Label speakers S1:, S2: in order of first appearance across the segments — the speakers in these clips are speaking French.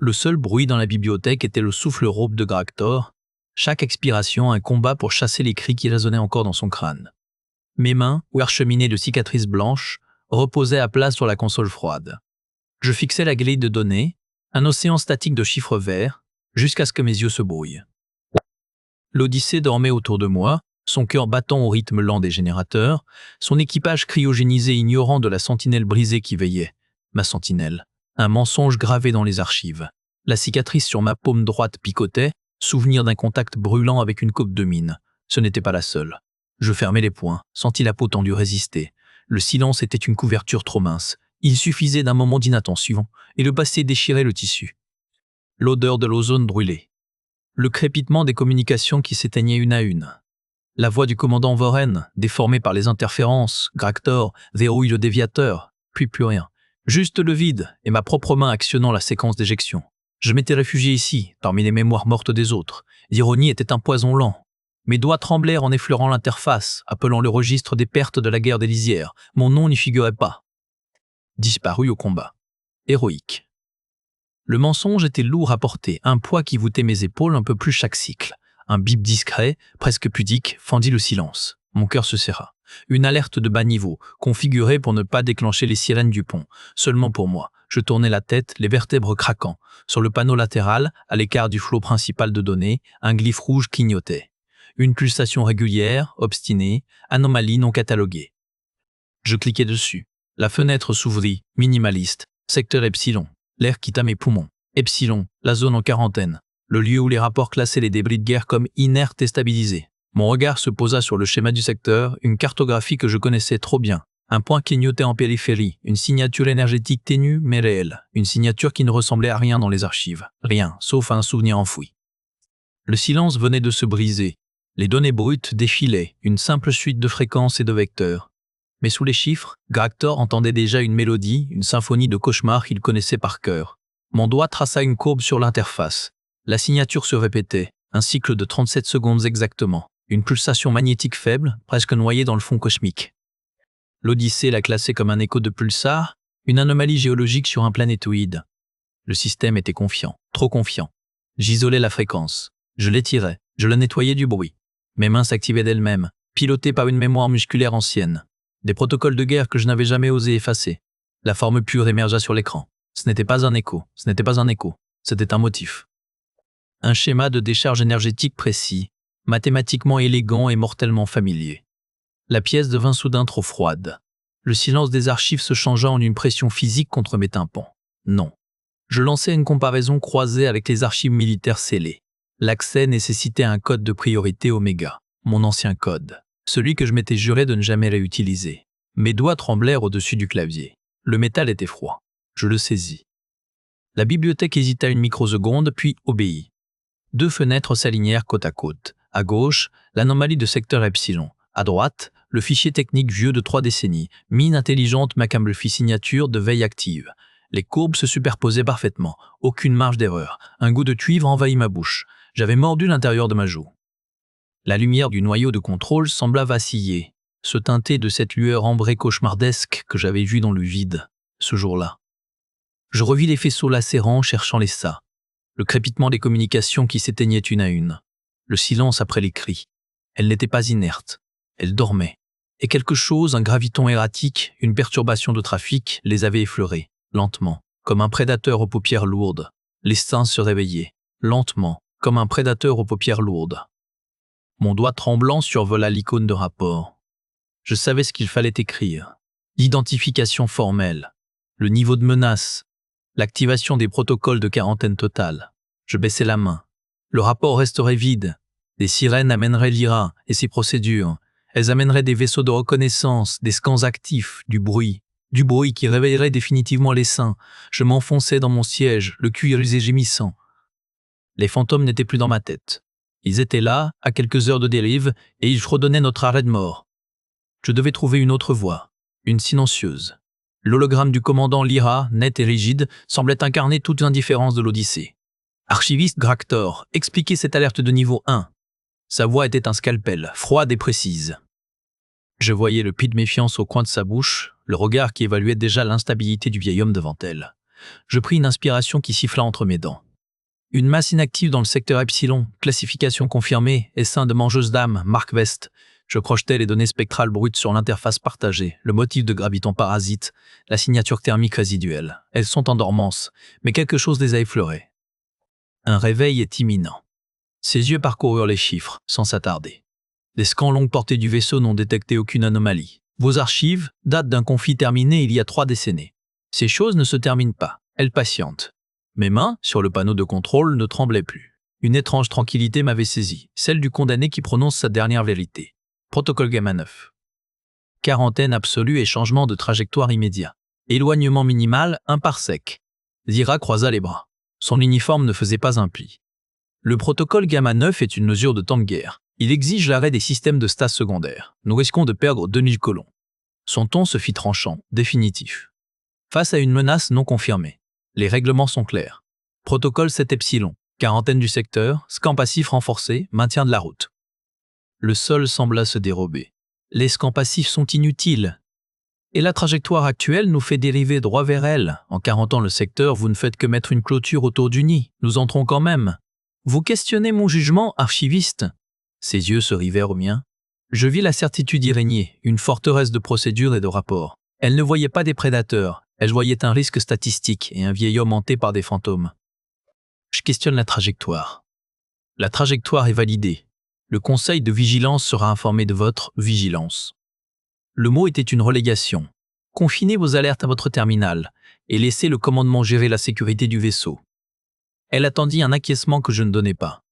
S1: le seul bruit dans la bibliothèque était le souffle rauque de Gractor, chaque expiration un combat pour chasser les cris qui résonnaient encore dans son crâne. Mes mains, parcheminées de cicatrices blanches, reposaient à plat sur la console froide. Je fixais la grille de données, un océan statique de chiffres verts, jusqu'à ce que mes yeux se brouillent. L'Odyssée dormait autour de moi, son cœur battant au rythme lent des générateurs, son équipage cryogénisé ignorant de la sentinelle brisée qui veillait. Ma sentinelle. Un mensonge gravé dans les archives. La cicatrice sur ma paume droite picotait, souvenir d'un contact brûlant avec une coupe de mine. Ce n'était pas la seule. Je fermai les poings, sentis la peau tendue résister. Le silence était une couverture trop mince. Il suffisait d'un moment d'inattention, et le passé déchirait le tissu. L'odeur de l'ozone brûlait. Le crépitement des communications qui s'éteignaient une à une. La voix du commandant Voren, déformée par les interférences, Gractor verrouille le déviateur, puis plus rien. Juste le vide et ma propre main actionnant la séquence d'éjection. Je m'étais réfugié ici, parmi les mémoires mortes des autres. L'ironie était un poison lent. Mes doigts tremblèrent en effleurant l'interface, appelant le registre des pertes de la guerre des lisières. Mon nom n'y figurait pas. Disparu au combat. Héroïque. Le mensonge était lourd à porter, un poids qui voûtait mes épaules un peu plus chaque cycle. Un bip discret, presque pudique, fendit le silence. Mon cœur se serra. Une alerte de bas niveau, configurée pour ne pas déclencher les sirènes du pont. Seulement pour moi. Je tournais la tête, les vertèbres craquant. Sur le panneau latéral, à l'écart du flot principal de données, un glyphe rouge clignotait. Une pulsation régulière, obstinée, anomalie non cataloguée. Je cliquai dessus. La fenêtre s'ouvrit, minimaliste. Secteur Epsilon. L'air quitta mes poumons. Epsilon, la zone en quarantaine. Le lieu où les rapports classaient les débris de guerre comme inertes et stabilisés. Mon regard se posa sur le schéma du secteur, une cartographie que je connaissais trop bien. Un point clignotait en périphérie, une signature énergétique ténue mais réelle. Une signature qui ne ressemblait à rien dans les archives. Rien, sauf un souvenir enfoui. Le silence venait de se briser. Les données brutes défilaient, une simple suite de fréquences et de vecteurs. Mais sous les chiffres, Gractor entendait déjà une mélodie, une symphonie de cauchemars qu'il connaissait par cœur. Mon doigt traça une courbe sur l'interface. La signature se répétait, un cycle de 37 secondes exactement. Une pulsation magnétique faible, presque noyée dans le fond cosmique. L'Odyssée la classait comme un écho de pulsar, une anomalie géologique sur un planétoïde. Le système était confiant, trop confiant. J'isolais la fréquence. Je l'étirais, je la nettoyais du bruit. Mes mains s'activaient d'elles-mêmes, pilotées par une mémoire musculaire ancienne. Des protocoles de guerre que je n'avais jamais osé effacer. La forme pure émergea sur l'écran. Ce n'était pas un écho, c'était un motif. Un schéma de décharge énergétique précis, mathématiquement élégant et mortellement familier. La pièce devint soudain trop froide. Le silence des archives se changea en une pression physique contre mes tympans. Non. Je lançai une comparaison croisée avec les archives militaires scellées. L'accès nécessitait un code de priorité Oméga, mon ancien code, celui que je m'étais juré de ne jamais réutiliser. Mes doigts tremblèrent au-dessus du clavier. Le métal était froid. Je le saisis. La bibliothèque hésita une microseconde, puis obéit. 2 fenêtres s'alignèrent côte à côte. À gauche, l'anomalie de secteur Epsilon. À droite, le fichier technique vieux de 3 décennies. Mine intelligente McAmblefy signature de veille active. Les courbes se superposaient parfaitement. Aucune marge d'erreur. Un goût de cuivre envahit ma bouche. J'avais mordu l'intérieur de ma joue. La lumière du noyau de contrôle sembla vaciller, se teinter de cette lueur ambrée cauchemardesque que j'avais vue dans le vide, ce jour-là. Je revis les faisceaux lacérants cherchant les SA. Le crépitement des communications qui s'éteignaient une à une. Le silence après les cris. Elle n'était pas inerte. Elle dormait. Et quelque chose, un graviton erratique, une perturbation de trafic, les avait effleurés, lentement, comme un prédateur aux paupières lourdes. Les seins se réveillaient, lentement, comme un prédateur aux paupières lourdes. Mon doigt tremblant survola l'icône de rapport. Je savais ce qu'il fallait écrire. L'identification formelle, le niveau de menace, l'activation des protocoles de quarantaine totale. Je baissai la main. Le rapport resterait vide. Des sirènes amèneraient l'IRA et ses procédures. Elles amèneraient des vaisseaux de reconnaissance, des scans actifs, du bruit qui réveillerait définitivement les seins. Je m'enfonçais dans mon siège, le cuir usé gémissant. Les fantômes n'étaient plus dans ma tête. Ils étaient là, à quelques heures de dérive, et ils fredonnaient notre arrêt de mort. Je devais trouver une autre voie, une silencieuse. L'hologramme du commandant Lyra, net et rigide, semblait incarner toute l'indifférence de l'Odyssée. Archiviste Gractor, expliquez cette alerte de niveau 1. Sa voix était un scalpel, froide et précise. Je voyais le pli de méfiance au coin de sa bouche, le regard qui évaluait déjà l'instabilité du vieil homme devant elle. Je pris une inspiration qui siffla entre mes dents. Une masse inactive dans le secteur Epsilon, classification confirmée, essaim de mangeuse d'âme, marque Vest. Je projetais les données spectrales brutes sur l'interface partagée, le motif de graviton parasite, la signature thermique résiduelle. Elles sont en dormance, mais quelque chose les a effleurées. Un réveil est imminent. Ses yeux parcoururent les chiffres, sans s'attarder. Les scans longue portée du vaisseau n'ont détecté aucune anomalie. Vos archives datent d'un conflit terminé il y a 3 décennies. Ces choses ne se terminent pas, elles patientent. Mes mains, sur le panneau de contrôle, ne tremblaient plus. Une étrange tranquillité m'avait saisi, celle du condamné qui prononce sa dernière vérité. Protocole Gamma 9. Quarantaine absolue et changement de trajectoire immédiat. Éloignement minimal, 1 parsec. Zira croisa les bras. Son uniforme ne faisait pas un pli. Le protocole Gamma 9 est une mesure de temps de guerre. Il exige l'arrêt des systèmes de stase secondaires. Nous risquons de perdre 2000 colons. Son ton se fit tranchant, définitif. Face à une menace non confirmée. Les règlements sont clairs. Protocole 7 Epsilon, quarantaine du secteur, scan passif renforcé, maintien de la route. Le sol sembla se dérober. Les scans passifs sont inutiles. Et la trajectoire actuelle nous fait dériver droit vers elle. En 40 ans le secteur, vous ne faites que mettre une clôture autour du nid. Nous entrons quand même. Vous questionnez mon jugement, archiviste. Ses yeux se rivèrent aux miens. Je vis la certitude y régner, une forteresse de procédures et de rapports. Elle ne voyait pas des prédateurs. Elle voyait un risque statistique et un vieil homme hanté par des fantômes. Je questionne la trajectoire. La trajectoire est validée. Le conseil de vigilance sera informé de votre vigilance. Le mot était une relégation. Confinez vos alertes à votre terminal et laissez le commandement gérer la sécurité du vaisseau. Elle attendit un acquiescement que je ne donnais pas.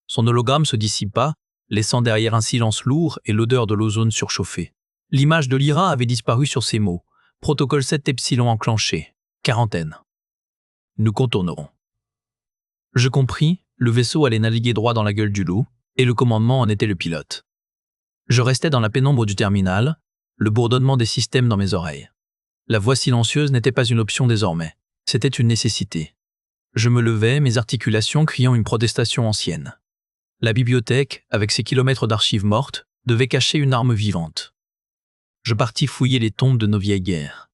S1: Son hologramme se dissipa, laissant derrière un silence lourd et l'odeur de l'ozone surchauffé. L'image de Lyra avait disparu sur ces mots. Protocole 7 Epsilon enclenché. Quarantaine. Nous contournerons. Je compris, le vaisseau allait naviguer droit dans la gueule du loup, et le commandement en était le pilote. Je restais dans la pénombre du terminal, le bourdonnement des systèmes dans mes oreilles. La voix silencieuse n'était pas une option désormais, c'était une nécessité. Je me levais, mes articulations criant une protestation ancienne. La bibliothèque, avec ses kilomètres d'archives mortes, devait cacher une arme vivante. Je partis fouiller les tombes de nos vieilles guerres.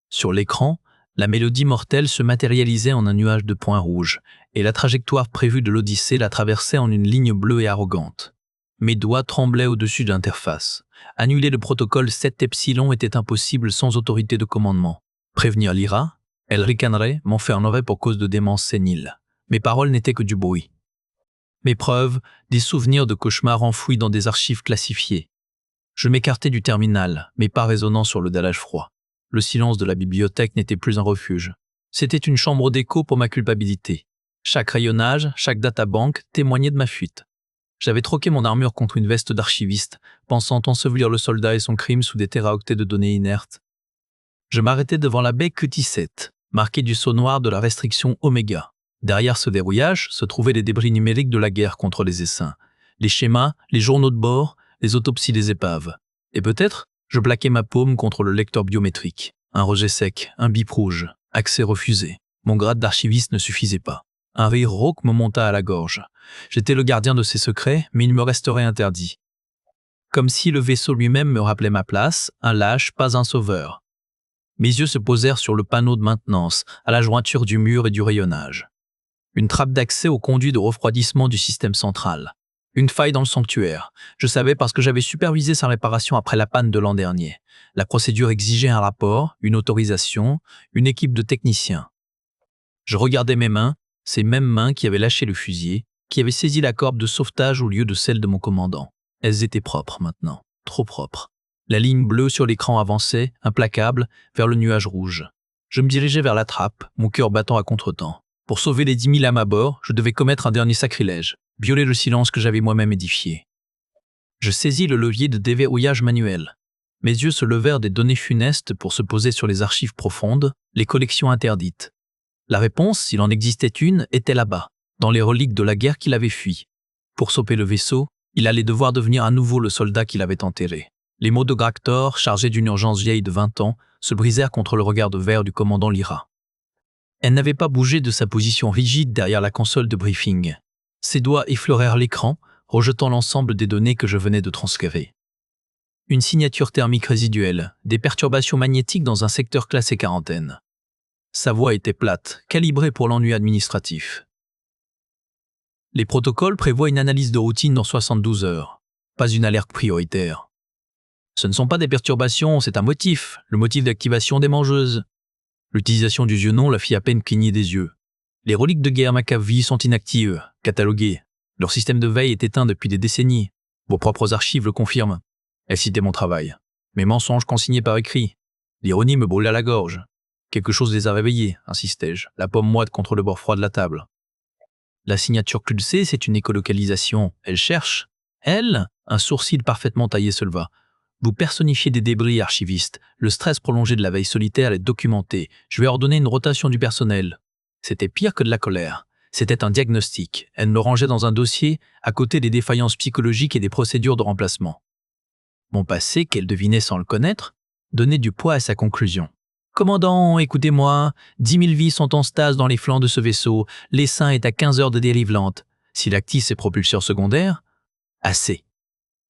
S1: Sur l'écran, la mélodie mortelle se matérialisait en un nuage de points rouges, et la trajectoire prévue de l'Odyssée la traversait en une ligne bleue et arrogante. Mes doigts tremblaient au-dessus de l'interface. Annuler le protocole 7 Epsilon était impossible sans autorité de commandement. Prévenir Lyra, elle ricanerait, m'enfermerait pour cause de démence sénile. Mes paroles n'étaient que du bruit. Mes preuves, des souvenirs de cauchemars enfouis dans des archives classifiées. Je m'écartai du terminal, mes pas résonnant sur le dallage froid. Le silence de la bibliothèque n'était plus un refuge. C'était une chambre d'écho pour ma culpabilité. Chaque rayonnage, chaque databank témoignait de ma fuite. J'avais troqué mon armure contre une veste d'archiviste, pensant ensevelir le soldat et son crime sous des téraoctets de données inertes. Je m'arrêtais devant la baie QT7, marquée du sceau noir de la restriction Oméga. Derrière ce verrouillage se trouvaient les débris numériques de la guerre contre les essaims, les schémas, les journaux de bord, les autopsies des épaves. Et peut-être, je plaquais ma paume contre le lecteur biométrique. Un rejet sec, un bip rouge, accès refusé. Mon grade d'archiviste ne suffisait pas. Un rire rauque me monta à la gorge. J'étais le gardien de ses secrets, mais il me resterait interdit. Comme si le vaisseau lui-même me rappelait ma place, un lâche, pas un sauveur. Mes yeux se posèrent sur le panneau de maintenance, à la jointure du mur et du rayonnage. Une trappe d'accès au conduit de refroidissement du système central. Une faille dans le sanctuaire. Je savais parce que j'avais supervisé sa réparation après la panne de l'an dernier. La procédure exigeait un rapport, une autorisation, une équipe de techniciens. Je regardais mes mains, ces mêmes mains qui avaient lâché le fusil, qui avaient saisi la corde de sauvetage au lieu de celle de mon commandant. Elles étaient propres maintenant, trop propres. La ligne bleue sur l'écran avançait, implacable, vers le nuage rouge. Je me dirigeais vers la trappe, mon cœur battant à contretemps. Pour sauver les 10 000 âmes à bord, je devais commettre un dernier sacrilège, violer le silence que j'avais moi-même édifié. Je saisis le levier de déverrouillage manuel. Mes yeux se levèrent des données funestes pour se poser sur les archives profondes, les collections interdites. La réponse, s'il en existait une, était là-bas, dans les reliques de la guerre qu'il avait fui. Pour sauver le vaisseau, il allait devoir devenir à nouveau le soldat qu'il avait enterré. Les mots de Gractor, chargés d'une urgence vieille de 20 ans, se brisèrent contre le regard de verre du commandant Lyra. Elle n'avait pas bougé de sa position rigide derrière la console de briefing. Ses doigts effleurèrent l'écran, rejetant l'ensemble des données que je venais de transférer. Une signature thermique résiduelle, des perturbations magnétiques dans un secteur classé quarantaine. Sa voix était plate, calibrée pour l'ennui administratif. Les protocoles prévoient une analyse de routine dans 72 heures, pas une alerte prioritaire. Ce ne sont pas des perturbations, c'est un motif, le motif d'activation des mangeuses. L'utilisation du vieux nom la fit à peine cligner des yeux. Les reliques de guerre Macavie sont inactives, cataloguées. Leur système de veille est éteint depuis des décennies. Vos propres archives le confirment. Elle citait mon travail. Mes mensonges consignés par écrit. L'ironie me brûla la gorge. Quelque chose les a réveillés, insistai-je, la pomme moite contre le bord froid de la table. La signature pulsée, c'est une écolocalisation. Elle cherche. Elle, un sourcil parfaitement taillé se leva. Vous personnifiez des débris, archivistes. Le stress prolongé de la veille solitaire est documenté. Je vais ordonner une rotation du personnel. C'était pire que de la colère. C'était un diagnostic. Elle me rangeait dans un dossier, à côté des défaillances psychologiques et des procédures de remplacement. Mon passé, qu'elle devinait sans le connaître, donnait du poids à sa conclusion. Commandant, écoutez-moi, 10 000 vies sont en stase dans les flancs de ce vaisseau. L'essaim est à 15 heures de dérive lente. S'il active ses propulseurs secondaires, assez.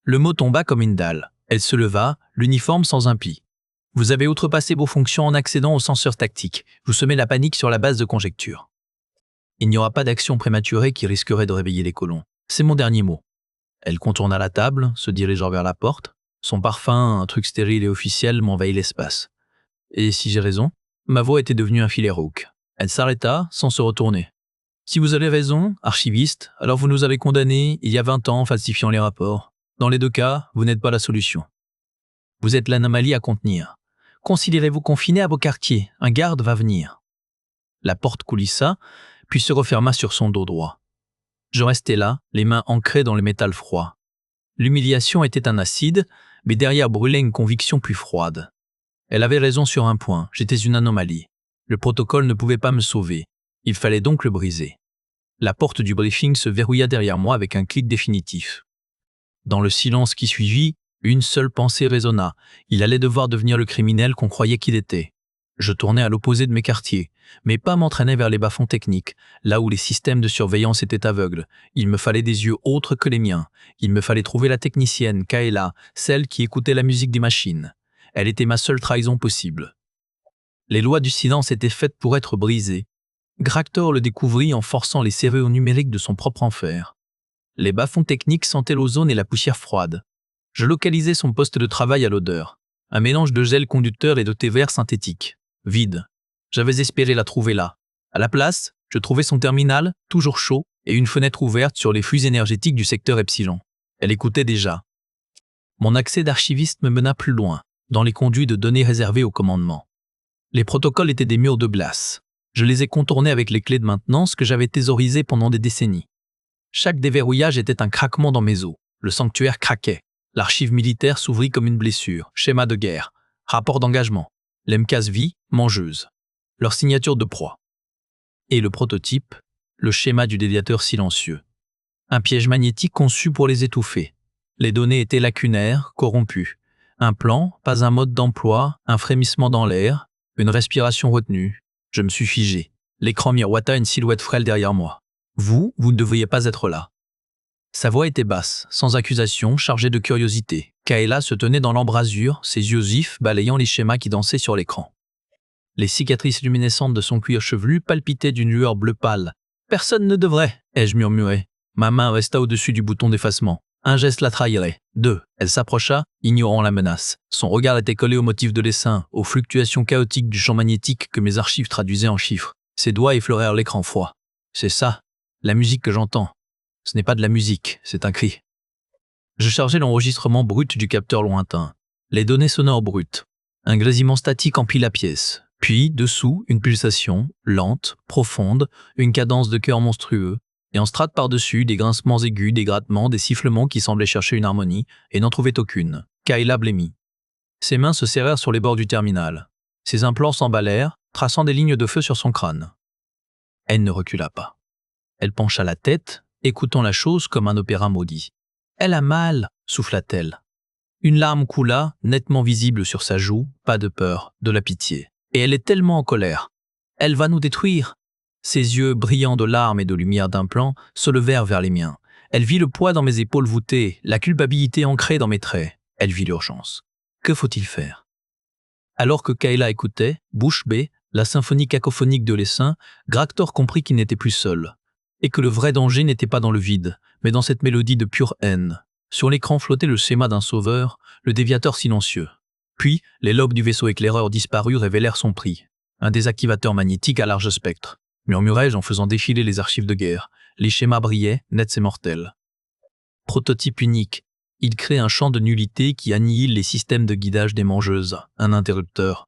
S1: Le mot tomba comme une dalle. Elle se leva, l'uniforme sans un pli. Vous avez outrepassé vos fonctions en accédant au senseur tactique. Vous semez la panique sur la base de conjectures. Il n'y aura pas d'action prématurée qui risquerait de réveiller les colons. C'est mon dernier mot. Elle contourna la table, se dirigeant vers la porte. Son parfum, un truc stérile et officiel, m'envahit l'espace. Et si j'ai raison, ma voix était devenue un filet rauque. Elle s'arrêta, sans se retourner. Si vous avez raison, archiviste, alors vous nous avez condamnés il y a 20 ans en falsifiant les rapports. Dans les deux cas, vous n'êtes pas la solution. Vous êtes l'anomalie à contenir. Considérez-vous confiné à vos quartiers, un garde va venir. La porte coulissa, puis se referma sur son dos droit. Je restais là, les mains ancrées dans le métal froid. L'humiliation était un acide, mais derrière brûlait une conviction plus froide. Elle avait raison sur un point, j'étais une anomalie. Le protocole ne pouvait pas me sauver. Il fallait donc le briser. La porte du briefing se verrouilla derrière moi avec un clic définitif. Dans le silence qui suivit, une seule pensée résonna. Il allait devoir devenir le criminel qu'on croyait qu'il était. Je tournais à l'opposé de mes quartiers. Mes pas m'entraînaient vers les bas-fonds techniques, là où les systèmes de surveillance étaient aveugles. Il me fallait des yeux autres que les miens. Il me fallait trouver la technicienne, Kaela, celle qui écoutait la musique des machines. Elle était ma seule trahison possible. Les lois du silence étaient faites pour être brisées. Gractor le découvrit en forçant les serrures numériques de son propre enfer. Les bas-fonds techniques sentaient l'ozone et la poussière froide. Je localisais son poste de travail à l'odeur. Un mélange de gel conducteur et de thé vert synthétique. Vide. J'avais espéré la trouver là. À la place, je trouvais son terminal, toujours chaud, et une fenêtre ouverte sur les flux énergétiques du secteur Epsilon. Elle écoutait déjà. Mon accès d'archiviste me mena plus loin, dans les conduits de données réservés au commandement. Les protocoles étaient des murs de glace. Je les ai contournés avec les clés de maintenance que j'avais thésaurisées pendant des décennies. Chaque déverrouillage était un craquement dans mes os. Le sanctuaire craquait. L'archive militaire s'ouvrit comme une blessure. Schéma de guerre. Rapport d'engagement. L'MCAS vie, mangeuse. Leur signature de proie. Et le prototype, le schéma du déviateur silencieux. Un piège magnétique conçu pour les étouffer. Les données étaient lacunaires, corrompues. Un plan, pas un mode d'emploi, un frémissement dans l'air, une respiration retenue. Je me suis figé. L'écran miroita une silhouette frêle derrière moi. Vous ne devriez pas être là. Sa voix était basse, sans accusation, chargée de curiosité. Kaela se tenait dans l'embrasure, ses yeux vifs balayant les schémas qui dansaient sur l'écran. Les cicatrices luminescentes de son cuir chevelu palpitaient d'une lueur bleu pâle. « Personne ne devrait !» ai-je murmuré. Ma main resta au-dessus du bouton d'effacement. Un geste la trahirait. 2. Elle s'approcha, ignorant la menace. Son regard était collé au motif de l'essaim, aux fluctuations chaotiques du champ magnétique que mes archives traduisaient en chiffres. Ses doigts effleurèrent l'écran froid. C'est ça, la musique que j'entends. Ce n'est pas de la musique, c'est un cri. Je chargeai l'enregistrement brut du capteur lointain. Les données sonores brutes. Un grésillement statique emplit la pièce. Puis, dessous, une pulsation, lente, profonde, une cadence de cœur monstrueux. Et en strate par-dessus, des grincements aigus, des grattements, des sifflements qui semblaient chercher une harmonie, et n'en trouvaient aucune. Kaela blêmit. Ses mains se serrèrent sur les bords du terminal. Ses implants s'emballèrent, traçant des lignes de feu sur son crâne. Elle ne recula pas. Elle pencha la tête, écoutant la chose comme un opéra maudit. « Elle a mal !» souffla-t-elle. Une larme coula, nettement visible sur sa joue, pas de peur, de la pitié. Et elle est tellement en colère. Elle va nous détruire. Ses yeux, brillants de larmes et de lumière d'implant, se levèrent vers les miens. Elle vit le poids dans mes épaules voûtées, la culpabilité ancrée dans mes traits. Elle vit l'urgence. Que faut-il faire? Alors que Kaela écoutait, bouche bée, La symphonie cacophonique de l'essaim, Gractor comprit qu'il n'était plus seul, et que le vrai danger n'était pas dans le vide, mais dans cette mélodie de pure haine. Sur l'écran flottait le schéma d'un sauveur, le déviateur silencieux. Puis, les lobes du vaisseau éclaireur disparu révélèrent son prix. Un désactivateur magnétique à large spectre, murmurai-je en faisant défiler les archives de guerre. Les schémas brillaient, nets et mortels. Prototype unique. Il crée un champ de nullité qui annihile les systèmes de guidage des mangeuses. Un interrupteur.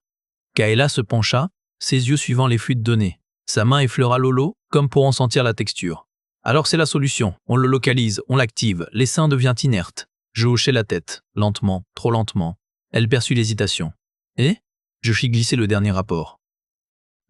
S1: Kaela se pencha, ses yeux suivant les flux de données. Sa main effleura l'holo, comme pour en sentir la texture. Alors c'est la solution. On le localise, on l'active, l'essaim devient inerte. Je hochai la tête, lentement, trop lentement. Elle perçut l'hésitation. Et je fis glisser le dernier rapport.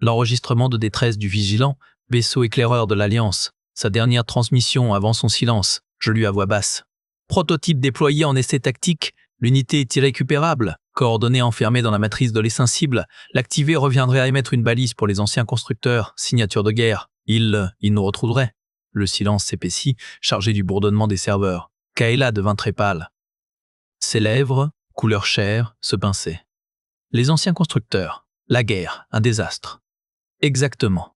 S1: L'enregistrement de détresse du vigilant, vaisseau éclaireur de l'Alliance, sa dernière transmission avant son silence, je lus à voix basse. Prototype déployé en essai tactique, l'unité est irrécupérable. Coordonnées enfermées dans la matrice de l'essaim cible, l'activer reviendrait à émettre une balise pour les anciens constructeurs, signature de guerre. Ils nous retrouveraient. Le silence s'épaissit, chargé du bourdonnement des serveurs. Kaela devint très pâle. Ses lèvres, couleur chair, se pinçaient. Les anciens constructeurs, la guerre, un désastre. Exactement.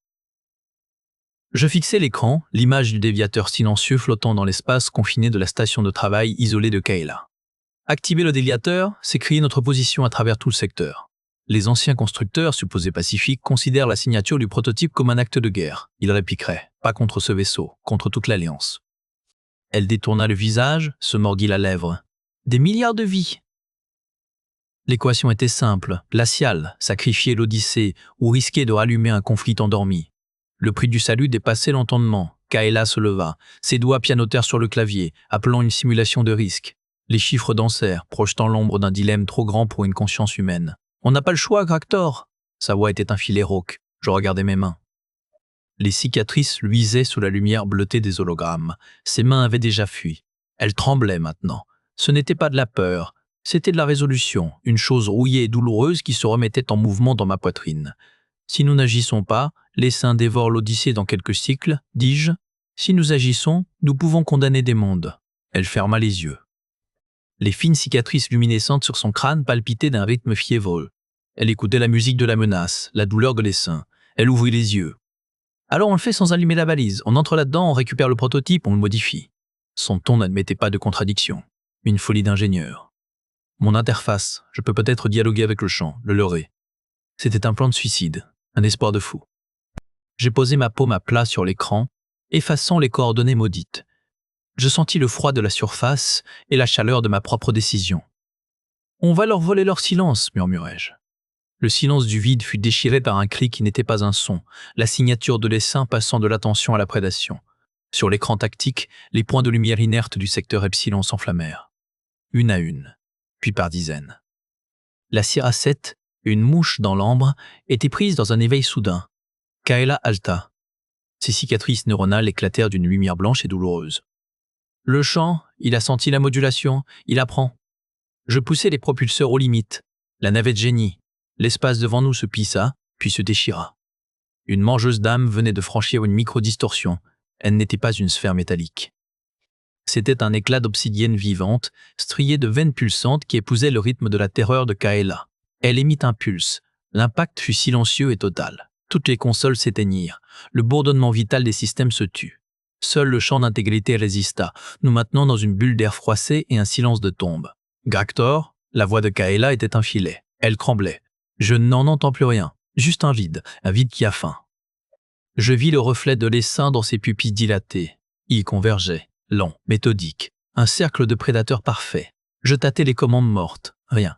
S1: Je fixai l'écran, l'image du déviateur silencieux flottant dans l'espace confiné de la station de travail isolée de Kaela. Activer le déviateur, c'est créer notre position à travers tout le secteur. Les anciens constructeurs, supposés pacifiques, considèrent la signature du prototype comme un acte de guerre. Ils répliqueraient, pas contre ce vaisseau, contre toute l'Alliance. Elle détourna le visage, se mordit la lèvre. Des milliards de vies. L'équation était simple, glaciale, sacrifier l'Odyssée ou risquer de rallumer un conflit endormi. Le prix du salut dépassait l'entendement. Kaela se leva, ses doigts pianotèrent sur le clavier, appelant une simulation de risque. Les chiffres dansèrent, projetant l'ombre d'un dilemme trop grand pour une conscience humaine. On n'a pas le choix, Gractor. Sa voix était un filet rauque. Je regardais mes mains. Les cicatrices luisaient sous la lumière bleutée des hologrammes. Ses mains avaient déjà fui. Elles tremblaient maintenant. Ce n'était pas de la peur, c'était de la résolution, une chose rouillée et douloureuse qui se remettait en mouvement dans ma poitrine. Si nous n'agissons pas, l'essaim dévore l'Odyssée dans quelques cycles, dis-je. Si nous agissons, nous pouvons condamner des mondes. Elle ferma les yeux. Les fines cicatrices luminescentes sur son crâne palpitaient d'un rythme fiévreux. Elle écoutait la musique de la menace, la douleur de l'essaim. Elle ouvrit les yeux. Alors on le fait sans allumer la balise. On entre là-dedans, on récupère le prototype, on le modifie. Son ton n'admettait pas de contradiction. Une folie d'ingénieur. Mon interface, je peux peut-être dialoguer avec le champ, le leurrer. C'était un plan de suicide, un espoir de fou. J'ai posé ma paume à plat sur l'écran, effaçant les coordonnées maudites. Je sentis le froid de la surface et la chaleur de ma propre décision. « On va leur voler leur silence », murmurai-je. Le silence du vide fut déchiré par un cri qui n'était pas un son, la signature de l'essaim passant de l'attention à la prédation. Sur l'écran tactique, les points de lumière inertes du secteur Epsilon s'enflammèrent. Une à une, puis par dizaines. La Sierra 7, une mouche dans l'ambre, était prise dans un éveil soudain. Kaela halta. Ses cicatrices neuronales éclatèrent d'une lumière blanche et douloureuse. Le champ, il a senti la modulation, il apprend. Je poussai les propulseurs aux limites. La navette génie. L'espace devant nous se plissa, puis se déchira. Une mangeuse d'âme venait de franchir une micro-distorsion. Elle n'était pas une sphère métallique. C'était un éclat d'obsidienne vivante, strié de veines pulsantes qui épousaient le rythme de la terreur de Kaela. Elle émit un pulse. L'impact fut silencieux et total. Toutes les consoles s'éteignirent. Le bourdonnement vital des systèmes se tut. Seul le champ d'intégrité résista, nous maintenant dans une bulle d'air froissé et un silence de tombe. Gractor, la voix de Kaela était un filet. Elle tremblait. Je n'en entends plus rien, juste un vide qui a faim. Je vis le reflet de l'essaim dans ses pupilles dilatées. Il convergeait, lent, méthodique, un cercle de prédateurs parfait. Je tâtais les commandes mortes, rien.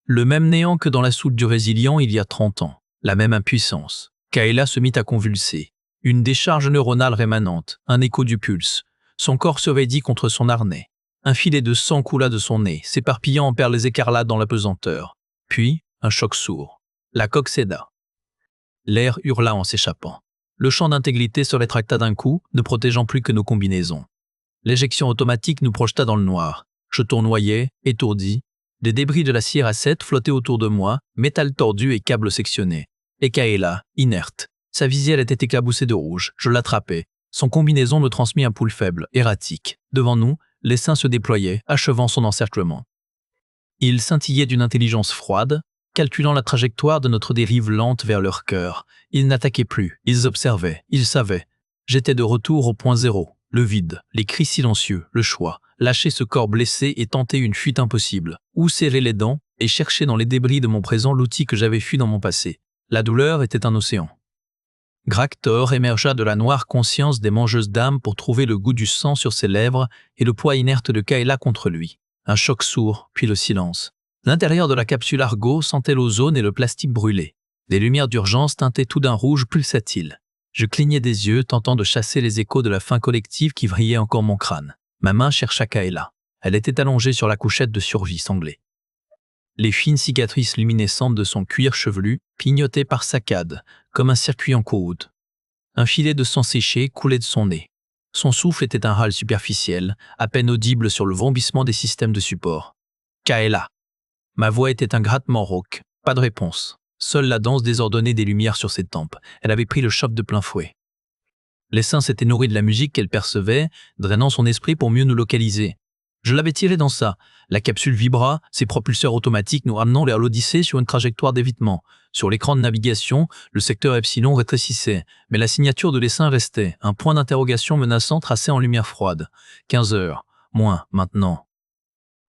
S1: Le même néant que dans la soute du Résilient il y a 30 ans, la même impuissance. Kaela se mit à convulser. Une décharge neuronale rémanente, un écho du pulse. Son corps se raidit contre son harnais. Un filet de sang coula de son nez, s'éparpillant en perles écarlates dans la pesanteur. Puis, un choc sourd. La coque céda. L'air hurla en s'échappant. Le champ d'intégrité se rétracta d'un coup, ne protégeant plus que nos combinaisons. L'éjection automatique nous projeta dans le noir. Je tournoyais, étourdi. Des débris de la Sierra 7 flottaient autour de moi, métal tordu et câbles sectionnés. Et Kaela, inerte. Sa visière était éclaboussée de rouge. Je l'attrapais. Son combinaison me transmit un pouls faible, erratique. Devant nous, l'essaim se déployait, achevant son encerclement. Il scintillait d'une intelligence froide, calculant la trajectoire de notre dérive lente vers leur cœur. Ils n'attaquaient plus, ils observaient, ils savaient. J'étais de retour au point zéro, le vide, les cris silencieux, le choix, lâcher ce corps blessé et tenter une fuite impossible, ou serrer les dents et chercher dans les débris de mon présent l'outil que j'avais fui dans mon passé. La douleur était un océan. Gractor émergea de la noire conscience des mangeuses d'âmes pour trouver le goût du sang sur ses lèvres et le poids inerte de Kayla contre lui. Un choc sourd, puis le silence. L'intérieur de la capsule Argo sentait l'ozone et le plastique brûlé. Des lumières d'urgence teintaient tout d'un rouge pulsatile. Je clignais des yeux, tentant de chasser les échos de la faim collective qui vrillait encore mon crâne. Ma main chercha Kayla. Elle était allongée sur la couchette de survie sanglée. Les fines cicatrices luminescentes de son cuir chevelu clignotaient par saccades, comme un circuit en côte. Un filet de sang séché coulait de son nez. Son souffle était un râle superficiel, à peine audible sur le vrombissement des systèmes de support. Kayla. Ma voix était un grattement rauque. Pas de réponse. Seule la danse désordonnée des lumières sur ses tempes. Elle avait pris le choc de plein fouet. Les seins s'étaient nourris de la musique qu'elle percevait, drainant son esprit pour mieux nous localiser. Je l'avais tiré dans ça. La capsule vibra, ses propulseurs automatiques nous ramenant vers l'Odyssée sur une trajectoire d'évitement. Sur l'écran de navigation, le secteur Epsilon rétrécissait, mais la signature de l'essaim restait, un point d'interrogation menaçant tracé en lumière froide. 15 heures. Moins, maintenant.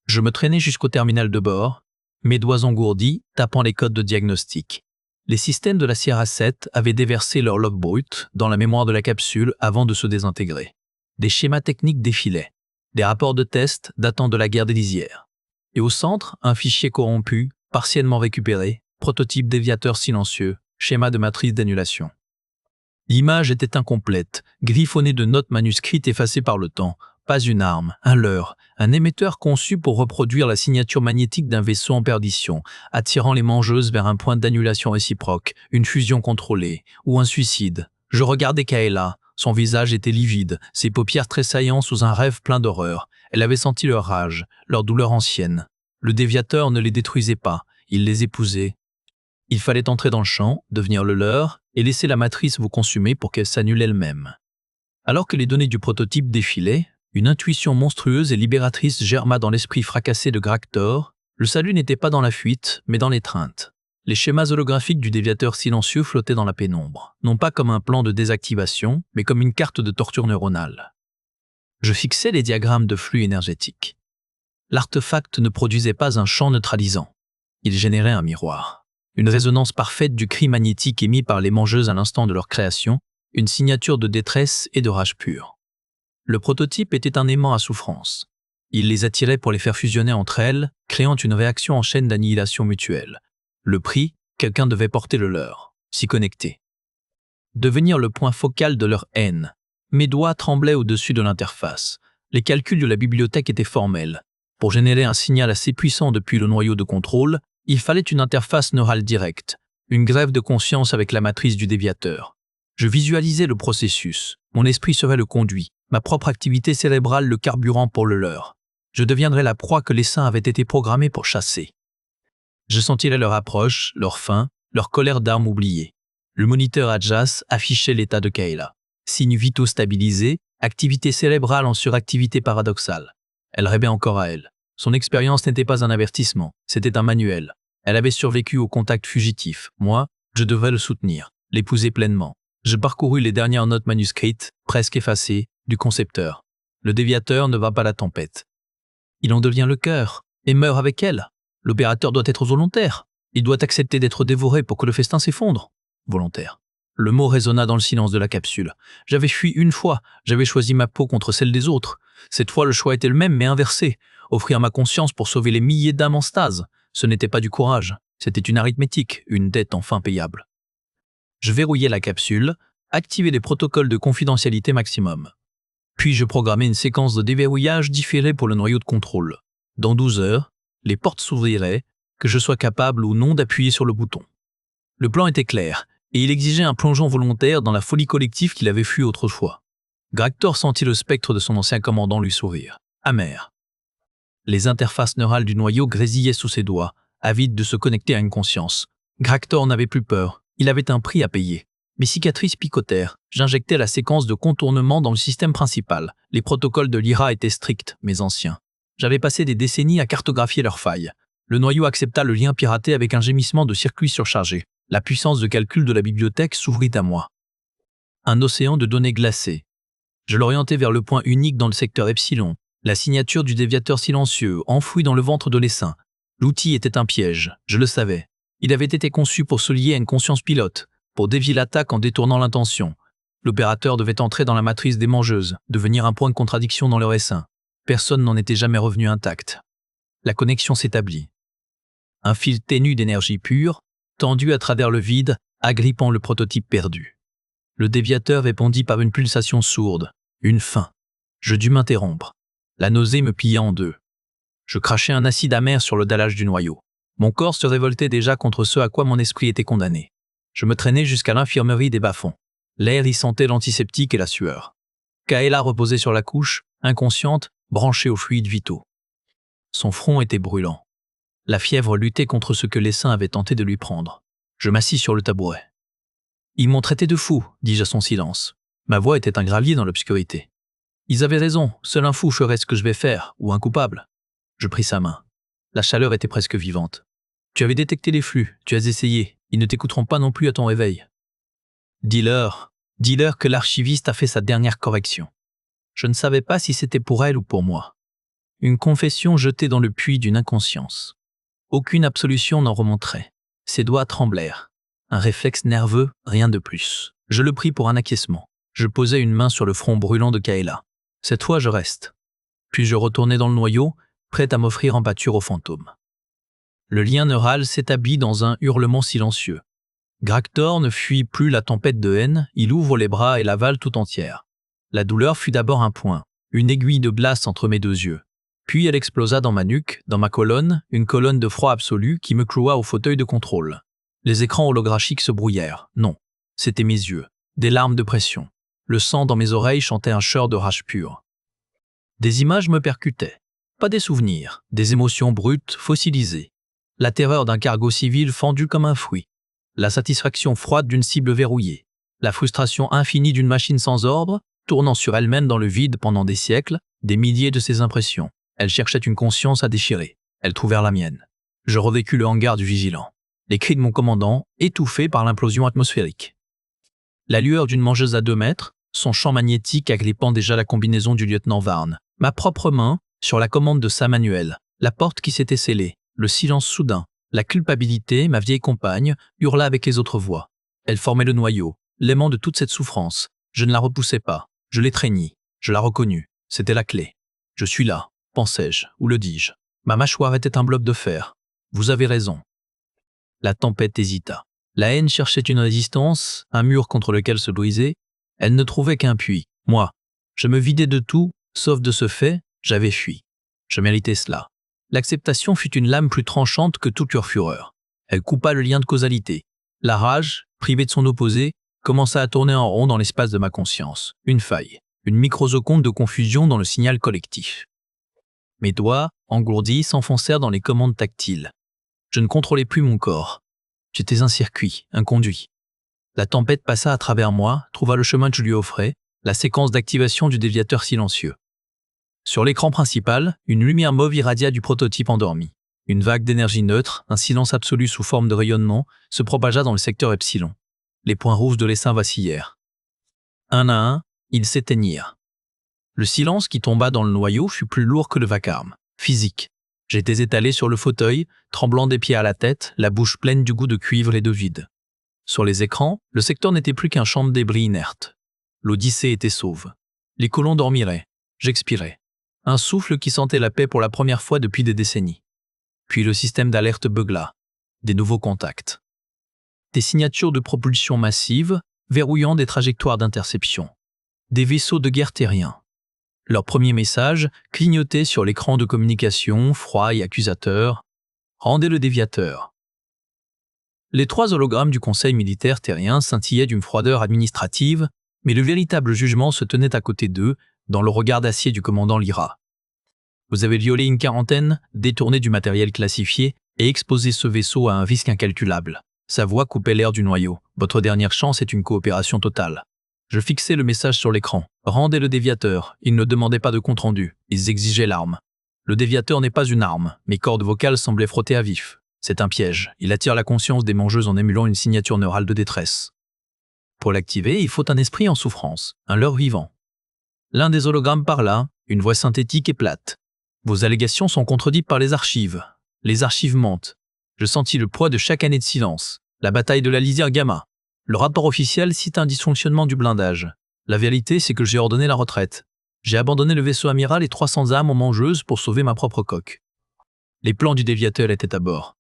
S1: Je me traînais jusqu'au terminal de bord, mes doigts engourdis, tapant les codes de diagnostic. Les systèmes de la Sierra 7 avaient déversé leur log brut dans la mémoire de la capsule avant de se désintégrer. Des schémas techniques défilaient, des rapports de test datant de la guerre des lisières. Et au centre, un fichier corrompu, partiellement récupéré, prototype déviateur silencieux, schéma de matrice d'annulation. L'image était incomplète, griffonnée de notes manuscrites effacées par le temps. Pas une arme, un leurre, un émetteur conçu pour reproduire la signature magnétique d'un vaisseau en perdition, attirant les mangeuses vers un point d'annulation réciproque, une fusion contrôlée, ou un suicide. Je regardais Kayla, son visage était livide, ses paupières tressaillant sous un rêve plein d'horreur. Elle avait senti leur rage, leur douleur ancienne. Le déviateur ne les détruisait pas, il les épousait. Il fallait entrer dans le champ, devenir le leur, et laisser la matrice vous consumer pour qu'elle s'annule elle-même. Alors que les données du prototype défilaient, une intuition monstrueuse et libératrice germa dans l'esprit fracassé de Gractor. Le salut n'était pas dans la fuite, mais dans l'étreinte. Les schémas holographiques du déviateur silencieux flottaient dans la pénombre, non pas comme un plan de désactivation, mais comme une carte de torture neuronale. Je fixais les diagrammes de flux énergétique. L'artefact ne produisait pas un champ neutralisant. Il générait un miroir. Une résonance parfaite du cri magnétique émis par les mangeuses à l'instant de leur création, une signature de détresse et de rage pure. Le prototype était un aimant à souffrance. Il les attirait pour les faire fusionner entre elles, créant une réaction en chaîne d'annihilation mutuelle. Le prix, quelqu'un devait porter le leur, s'y connecter. Devenir le point focal de leur haine. Mes doigts tremblaient au-dessus de l'interface. Les calculs de la bibliothèque étaient formels. Pour générer un signal assez puissant depuis le noyau de contrôle, il fallait une interface neurale directe, une grève de conscience avec la matrice du déviateur. Je visualisais le processus. Mon esprit serait le conduit. Ma propre activité cérébrale le carburant pour le leur. Je deviendrais la proie que les saints avaient été programmés pour chasser. Je sentirais leur approche, leur faim, leur colère d'armes oubliées. Le moniteur Adjas affichait l'état de Kayla. Signes vitaux stabilisés, activité cérébrale en suractivité paradoxale. Elle rêvait encore à elle. Son expérience n'était pas un avertissement, c'était un manuel. Elle avait survécu au contact fugitif. Moi, je devais le soutenir, l'épouser pleinement. Je parcourus les dernières notes manuscrites, presque effacées, du concepteur. Le déviateur ne va pas à la tempête. Il en devient le cœur et meurt avec elle. L'opérateur doit être volontaire. Il doit accepter d'être dévoré pour que le festin s'effondre. Volontaire. Le mot résonna dans le silence de la capsule. J'avais fui une fois, j'avais choisi ma peau contre celle des autres. Cette fois, le choix était le même mais inversé. Offrir ma conscience pour sauver les milliers d'âmes en stase. Ce n'était pas du courage, c'était une arithmétique, une dette enfin payable. Je verrouillai la capsule, activai les protocoles de confidentialité maximum. Puis je programmais une séquence de déverrouillage différée pour le noyau de contrôle. Dans 12 heures, les portes s'ouvriraient, que je sois capable ou non d'appuyer sur le bouton. Le plan était clair, et il exigeait un plongeon volontaire dans la folie collective qu'il avait fui autrefois. Gractor sentit le spectre de son ancien commandant lui sourire, amer. Les interfaces neurales du noyau grésillaient sous ses doigts, avides de se connecter à une conscience. Gractor n'avait plus peur, il avait un prix à payer. Mes cicatrices picotèrent, j'injectais la séquence de contournement dans le système principal. Les protocoles de l'IRA étaient stricts, mais anciens. J'avais passé des décennies à cartographier leurs failles. Le noyau accepta le lien piraté avec un gémissement de circuit surchargé. La puissance de calcul de la bibliothèque s'ouvrit à moi. Un océan de données glacées. Je l'orientai vers le point unique dans le secteur Epsilon, la signature du déviateur silencieux, enfouie dans le ventre de l'essaim. L'outil était un piège, je le savais. Il avait été conçu pour se lier à une conscience pilote, pour dévier l'attaque en détournant l'intention. L'opérateur devait entrer dans la matrice des mangeuses, devenir un point de contradiction dans leur essaim. Personne n'en était jamais revenu intact. La connexion s'établit. Un fil ténu d'énergie pure, tendu à travers le vide, agrippant le prototype perdu. Le déviateur répondit par une pulsation sourde, une faim. Je dus m'interrompre. La nausée me plia en deux. Je crachai un acide amer sur le dallage du noyau. Mon corps se révoltait déjà contre ce à quoi mon esprit était condamné. Je me traînai jusqu'à l'infirmerie des bas-fonds. L'air y sentait l'antiseptique et la sueur. Kaela reposait sur la couche, inconsciente, branchée aux fluides vitaux. Son front était brûlant. La fièvre luttait contre ce que l'essaim avait tenté de lui prendre. Je m'assis sur le tabouret. « Ils m'ont traité de fou », dis-je à son silence. Ma voix était un gravier dans l'obscurité. « Ils avaient raison, seul un fou ferait ce que je vais faire, ou un coupable. » Je pris sa main. La chaleur était presque vivante. « Tu avais détecté les flux, tu as essayé, ils ne t'écouteront pas non plus à ton réveil. » Dis-leur que l'archiviste a fait sa dernière correction. Je ne savais pas si c'était pour elle ou pour moi. Une confession jetée dans le puits d'une inconscience. Aucune absolution n'en remonterait. Ses doigts tremblèrent. Un réflexe nerveux, rien de plus. Je le pris pour un acquiescement. Je posai une main sur le front brûlant de Kaela. Cette fois, je reste. Puis je retournai dans le noyau, prêt à m'offrir en pâture aux fantômes. Le lien neural s'établit dans un hurlement silencieux. Gractor ne fuit plus la tempête de haine, il ouvre les bras et l'avale tout entière. La douleur fut d'abord un point, une aiguille de glace entre mes deux yeux. Puis elle explosa dans ma nuque, dans ma colonne, une colonne de froid absolu qui me cloua au fauteuil de contrôle. Les écrans holographiques se brouillèrent. Non, c'étaient mes yeux. Des larmes de pression. Le sang dans mes oreilles chantait un chœur de rage pure. Des images me percutaient. Pas des souvenirs, des émotions brutes, fossilisées. La terreur d'un cargo civil fendu comme un fruit. La satisfaction froide d'une cible verrouillée. La frustration infinie d'une machine sans ordre, tournant sur elle-même dans le vide pendant des siècles, des milliers de ces impressions. Elle cherchait une conscience à déchirer. Elles trouvèrent la mienne. Je revécus le hangar du vigilant. Les cris de mon commandant, étouffés par l'implosion atmosphérique. La lueur d'une mangeuse à 2 mètres, son champ magnétique agrippant déjà la combinaison du lieutenant Varn. Ma propre main, sur la commande de sa manuelle. La porte qui s'était scellée. Le silence soudain. La culpabilité, ma vieille compagne, hurla avec les autres voix. Elle formait le noyau, l'aimant de toute cette souffrance. Je ne la repoussais pas. Je l'étreignis. Je la reconnus. C'était la clé. Je suis là, pensais-je, ou le dis-je. Ma mâchoire était un bloc de fer. Vous avez raison. La tempête hésita. La haine cherchait une résistance, un mur contre lequel se briser. Elle ne trouvait qu'un puits. Moi, je me vidais de tout, sauf de ce fait, j'avais fui. Je méritais cela. L'acceptation fut une lame plus tranchante que toute leur fureur. Elle coupa le lien de causalité. La rage, privée de son opposé, commença à tourner en rond dans l'espace de ma conscience. Une faille, une microseconde de confusion dans le signal collectif. Mes doigts, engourdis, s'enfoncèrent dans les commandes tactiles. Je ne contrôlais plus mon corps. J'étais un circuit, un conduit. La tempête passa à travers moi, trouva le chemin que je lui offrais, la séquence d'activation du déviateur silencieux. Sur l'écran principal, une lumière mauve irradia du prototype endormi. Une vague d'énergie neutre, un silence absolu sous forme de rayonnement, se propagea dans le secteur Epsilon. Les points rouges de l'essaim vacillèrent. Un à un, ils s'éteignirent. Le silence qui tomba dans le noyau fut plus lourd que le vacarme, physique. J'étais étalé sur le fauteuil, tremblant des pieds à la tête, la bouche pleine du goût de cuivre et de vide. Sur les écrans, le secteur n'était plus qu'un champ de débris inerte. L'Odyssée était sauve. Les colons dormiraient. J'expirais. Un souffle qui sentait la paix pour la première fois depuis des décennies. Puis le système d'alerte beugla. Des nouveaux contacts. Des signatures de propulsion massive, verrouillant des trajectoires d'interception. Des vaisseaux de guerre terriens. Leur premier message clignotait sur l'écran de communication, froid et accusateur. « Rendez le déviateur ». Les 3 hologrammes du conseil militaire terrien scintillaient d'une froideur administrative, mais le véritable jugement se tenait à côté d'eux, dans le regard d'acier du commandant Lyra. Vous avez violé une quarantaine, détourné du matériel classifié et exposé ce vaisseau à un risque incalculable. Sa voix coupait l'air du noyau. Votre dernière chance est une coopération totale. Je fixai le message sur l'écran. Rendez le déviateur. Ils ne demandaient pas de compte-rendu. Ils exigeaient l'arme. Le déviateur n'est pas une arme, mes cordes vocales semblaient frotter à vif. C'est un piège, il attire la conscience des mangeuses en émulant une signature neurale de détresse. Pour l'activer, il faut un esprit en souffrance, un leurre vivant. L'un des hologrammes parla, une voix synthétique et plate. Vos allégations sont contredites par les archives. Les archives mentent. Je sentis le poids de chaque année de silence. La bataille de la lisière gamma. Le rapport officiel cite un dysfonctionnement du blindage. La vérité, c'est que j'ai ordonné la retraite. J'ai abandonné le vaisseau amiral et 300 âmes en mangeuses pour sauver ma propre coque. Les plans du déviateur étaient à bord.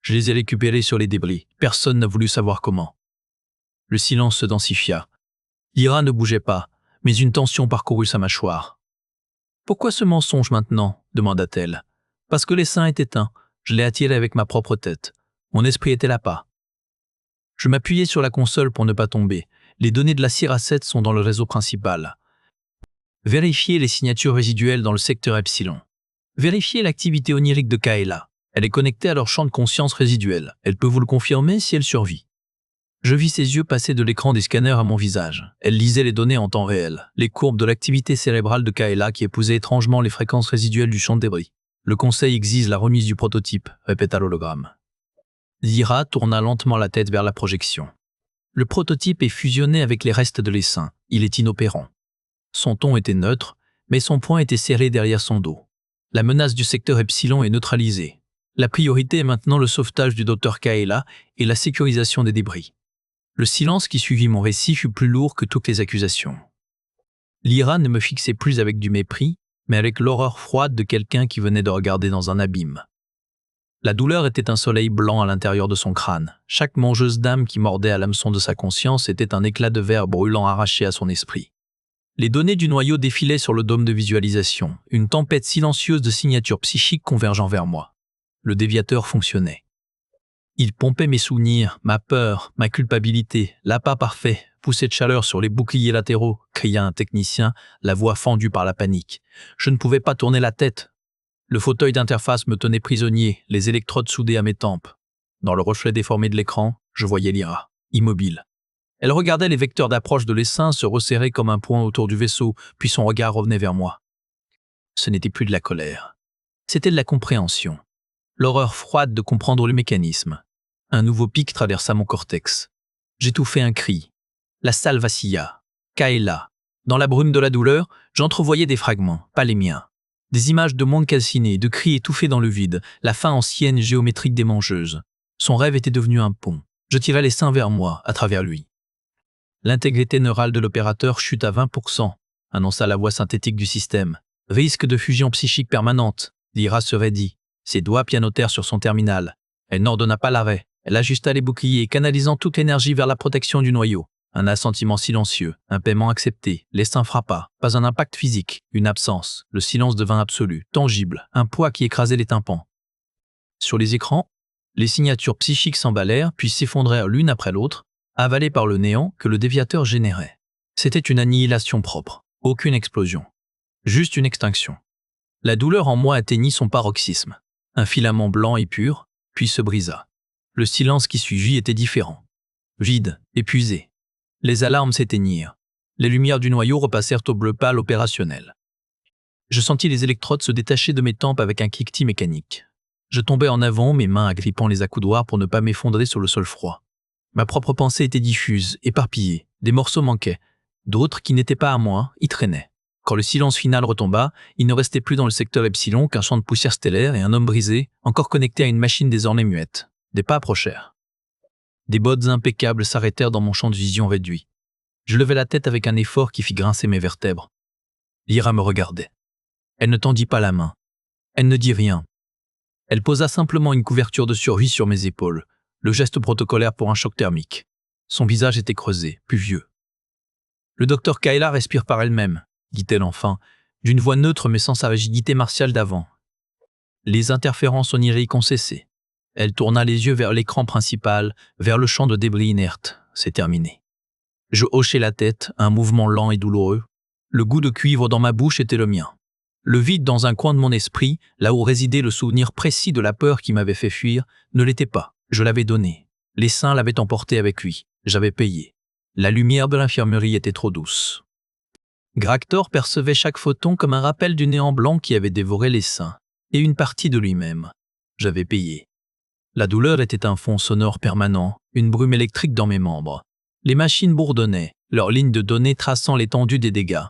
S1: Je les ai récupérés sur les débris. Personne n'a voulu savoir comment. Le silence se densifia. Lyra ne bougeait pas, mais une tension parcourut sa mâchoire. « Pourquoi ce mensonge maintenant ?» demanda-t-elle. « Parce que l'essaim est éteint. Je l'ai attiré avec ma propre tête. Mon esprit était là-bas. » Je m'appuyais sur la console pour ne pas tomber. Les données de la Sierra 7 sont dans le réseau principal. Vérifiez les signatures résiduelles dans le secteur Epsilon. Vérifiez l'activité onirique de Kaela. Elle est connectée à leur champ de conscience résiduel. Elle peut vous le confirmer si elle survit. Je vis ses yeux passer de l'écran des scanners à mon visage. Elle lisait les données en temps réel, les courbes de l'activité cérébrale de Kaela qui épousaient étrangement les fréquences résiduelles du champ de débris. Le conseil exige la remise du prototype, répéta l'hologramme. Lyra tourna lentement la tête vers la projection. Le prototype est fusionné avec les restes de l'essaim. Il est inopérant. Son ton était neutre, mais son poing était serré derrière son dos. La menace du secteur Epsilon est neutralisée. La priorité est maintenant le sauvetage du Dr Kaela et la sécurisation des débris. Le silence qui suivit mon récit fut plus lourd que toutes les accusations. Lyra ne me fixait plus avec du mépris, mais avec l'horreur froide de quelqu'un qui venait de regarder dans un abîme. La douleur était un soleil blanc à l'intérieur de son crâne. Chaque mangeuse d'âme qui mordait à l'hameçon de sa conscience était un éclat de verre brûlant arraché à son esprit. Les données du noyau défilaient sur le dôme de visualisation, une tempête silencieuse de signatures psychiques convergeant vers moi. Le déviateur fonctionnait. Il pompait mes souvenirs, ma peur, ma culpabilité, l'appât parfait, poussée de chaleur sur les boucliers latéraux, cria un technicien, la voix fendue par la panique. Je ne pouvais pas tourner la tête. Le fauteuil d'interface me tenait prisonnier, les électrodes soudées à mes tempes. Dans le reflet déformé de l'écran, je voyais Lyra, immobile. Elle regardait les vecteurs d'approche de l'essaim se resserrer comme un point autour du vaisseau, puis son regard revenait vers moi. Ce n'était plus de la colère. C'était de la compréhension. L'horreur froide de comprendre le mécanisme. Un nouveau pic traversa mon cortex. J'étouffai un cri. La salle vacilla. Kaela. Dans la brume de la douleur, j'entrevoyais des fragments, pas les miens. Des images de monde calciné, de cris étouffés dans le vide, la fin ancienne géométrique des mangeuses. Son rêve était devenu un pont. Je tirais les seins vers moi, à travers lui. L'intégrité neurale de l'opérateur chute à 20%, annonça la voix synthétique du système. Risque de fusion psychique permanente, Lyra se raidit. Ses doigts pianotèrent sur son terminal. Elle n'ordonna pas l'arrêt. Elle ajusta les boucliers, canalisant toute l'énergie vers la protection du noyau. Un assentiment silencieux, un paiement accepté, l'essaim frappa. Pas un impact physique, une absence. Le silence devint absolu, tangible, un poids qui écrasait les tympans. Sur les écrans, les signatures psychiques s'emballèrent puis s'effondrèrent l'une après l'autre, avalées par le néant que le déviateur générait. C'était une annihilation propre, aucune explosion. Juste une extinction. La douleur en moi atteignit son paroxysme. Un filament blanc et pur, puis se brisa. Le silence qui suivit était différent. Vide, épuisé. Les alarmes s'éteignirent. Les lumières du noyau repassèrent au bleu pâle opérationnel. Je sentis les électrodes se détacher de mes tempes avec un cliquetis mécanique. Je tombais en avant, mes mains agrippant les accoudoirs pour ne pas m'effondrer sur le sol froid. Ma propre pensée était diffuse, éparpillée. Des morceaux manquaient. D'autres, qui n'étaient pas à moi, y traînaient. Quand le silence final retomba, il ne restait plus dans le secteur Epsilon qu'un champ de poussière stellaire et un homme brisé, encore connecté à une machine désormais muette. Des pas approchèrent. Des bottes impeccables s'arrêtèrent dans mon champ de vision réduit. Je levai la tête avec un effort qui fit grincer mes vertèbres. Lyra me regardait. Elle ne tendit pas la main. Elle ne dit rien. Elle posa simplement une couverture de survie sur mes épaules, le geste protocolaire pour un choc thermique. Son visage était creusé, plus vieux. « Le docteur Kaela respire par elle-même », dit-elle enfin, d'une voix neutre mais sans sa rigidité martiale d'avant. Les interférences oniriques ont cessé. Elle tourna les yeux vers l'écran principal, vers le champ de débris inerte. C'est terminé. Je hochai la tête, un mouvement lent et douloureux. Le goût de cuivre dans ma bouche était le mien. Le vide dans un coin de mon esprit, là où résidait le souvenir précis de la peur qui m'avait fait fuir, ne l'était pas. Je l'avais donné. L'essaim l'avait emporté avec lui. J'avais payé. La lumière de l'infirmerie était trop douce. Gractor percevait chaque photon comme un rappel du néant blanc qui avait dévoré l'essaim. et une partie de lui-même. J'avais payé. La douleur était un fond sonore permanent, une brume électrique dans mes membres. Les machines bourdonnaient, leurs lignes de données traçant l'étendue des dégâts.